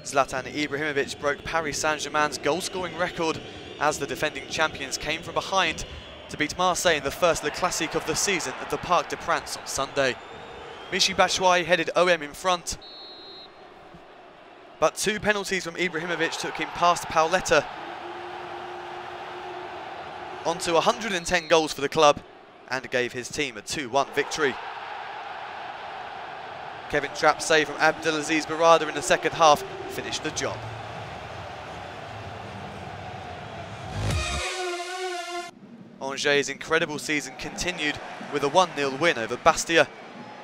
Zlatan Ibrahimovic broke Paris Saint-Germain's goal-scoring record as the defending champions came from behind to beat Marseille in the first Le Classique of the season at the Parc des Princes on Sunday. Michy Batshuayi headed OM in front, but 2 penalties from Ibrahimovic took him past Paoletta onto 110 goals for the club and gave his team a 2-1 victory. Kevin Trapp's save from Abdelaziz Barada in the second half finished the job. Angers' incredible season continued with a 1-0 win over Bastia.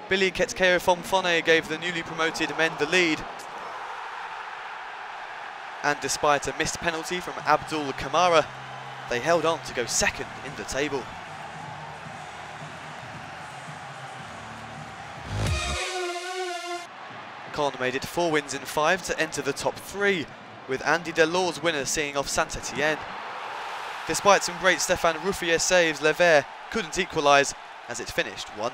Billy Ketkeo-Fomfone gave the newly promoted men the lead. And despite a missed penalty from Abdul Kamara, they held on to go second in the table. Caen made it 4 wins in 5 to enter the top 3, with Andy Delors' winner seeing off Saint-Etienne. Despite some great Stéphane Rouffier saves, Les Verts couldn't equalise as it finished 1-0.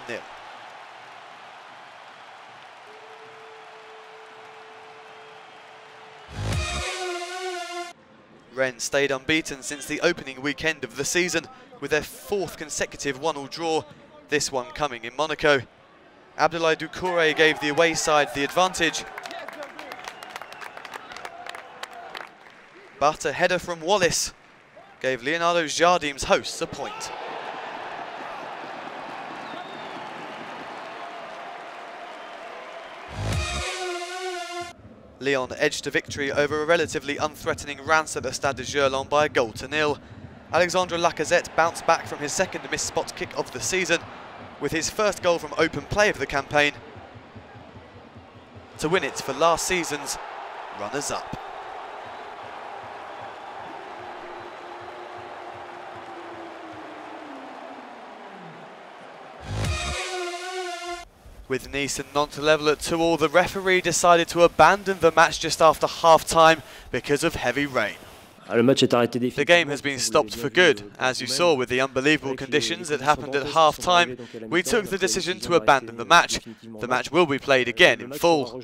Rennes stayed unbeaten since the opening weekend of the season, with their 4th consecutive 1-1 draw, this one coming in Monaco. Abdoulaye Doucouré gave the away side the advantage, but a header from Wallace gave Leonardo Jardim's hosts a point. Lyon edged to victory over a relatively unthreatening Reims at the Stade de Gerland by a 1-0. Alexandre Lacazette bounced back from his second missed spot kick of the season, with his first goal from open play of the campaign, to win it for last season's runners-up. With Nice and Nantes level at 2-2, the referee decided to abandon the match just after half-time because of heavy rain. The game has been stopped for good. As you saw with the unbelievable conditions that happened at half-time, we took the decision to abandon the match. The match will be played again in full.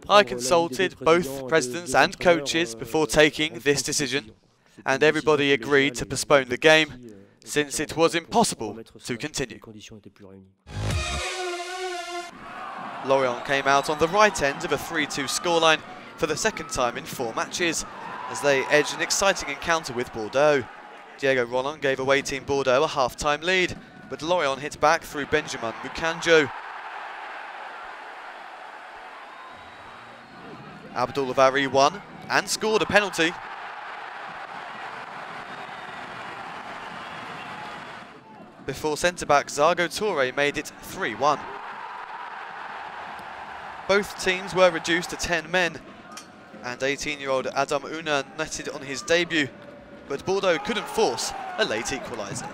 I consulted both presidents and coaches before taking this decision, and everybody agreed to postpone the game, since it was impossible to continue. Lorient came out on the right end of a 3-2 scoreline for the second time in 4 matches, as they edged an exciting encounter with Bordeaux. Diego Roland gave away Team Bordeaux a half-time lead, but Lorient hit back through Benjamin Mukanjo. Abdul Vari won and scored a penalty. Before centre-back Zago Touré made it 3-1. Both teams were reduced to 10 men, and 18-year-old Adam Una netted on his debut, but Bordeaux couldn't force a late equaliser.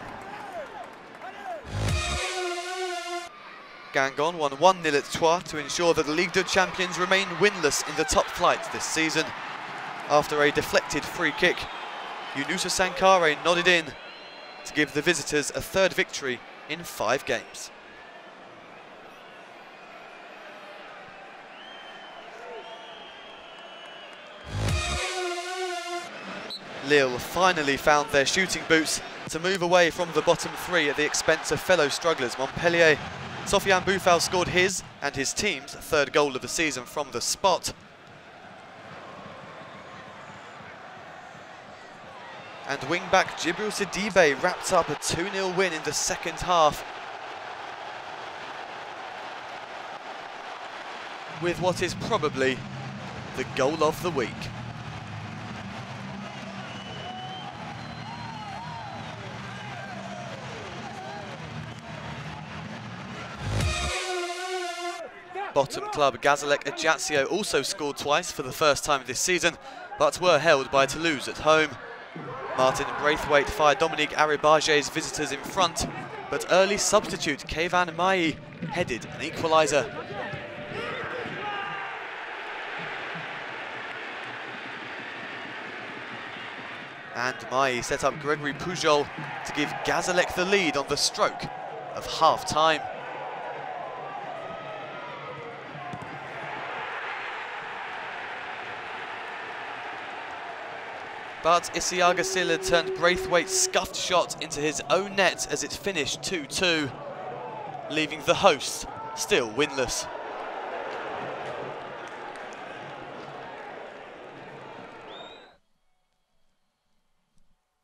Guingamp won 1-0 at Troyes to ensure that the Ligue 2 champions remain winless in the top flight this season. After a deflected free kick, Younousse SANKHARE nodded in to give the visitors a 3rd victory in 5 games. Lille finally found their shooting boots to move away from the bottom 3 at the expense of fellow strugglers Montpellier. Sofiane BOUFAL scored his and his team's 3rd goal of the season from the spot. And wing-back Djibril SIDIBE wrapped up a 2-0 win in the second half, with what is probably the goal of the week. Bottom club GFC Ajaccio also scored twice for the first time this season, but were held by Toulouse at home. Martin Braithwaite fired Dominique Aribage's visitors in front, but early substitute Kevan Mai headed an equaliser. And Mai set up Gregory Pujol to give Gazalek the lead on the stroke of half-time. But Isiaga Silla turned Braithwaite's scuffed shot into his own net as it finished 2-2, leaving the hosts still winless.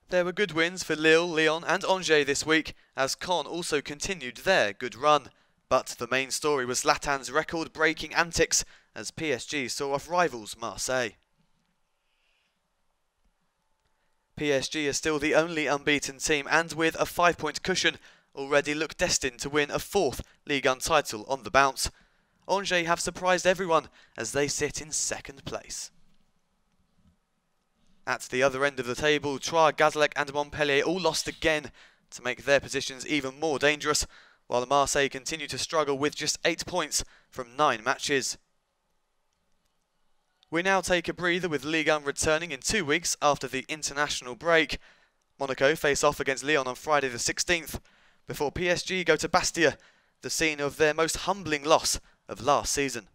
There were good wins for Lille, Lyon and Angers this week, as Caen also continued their good run. But the main story was Zlatan's record-breaking antics as PSG saw off rivals Marseille. PSG are still the only unbeaten team and with a 5-point cushion already look destined to win a 4th Ligue 1 title on the bounce. Angers have surprised everyone as they sit in 2nd place. At the other end of the table, Troyes, Gazélec and Montpellier all lost again to make their positions even more dangerous, while Marseille continue to struggle with just 8 points from 9 matches. We now take a breather with Ligue 1 returning in 2 weeks after the international break. Monaco face off against Lyon on Friday the 16th, before PSG go to Bastia, the scene of their most humbling loss of last season.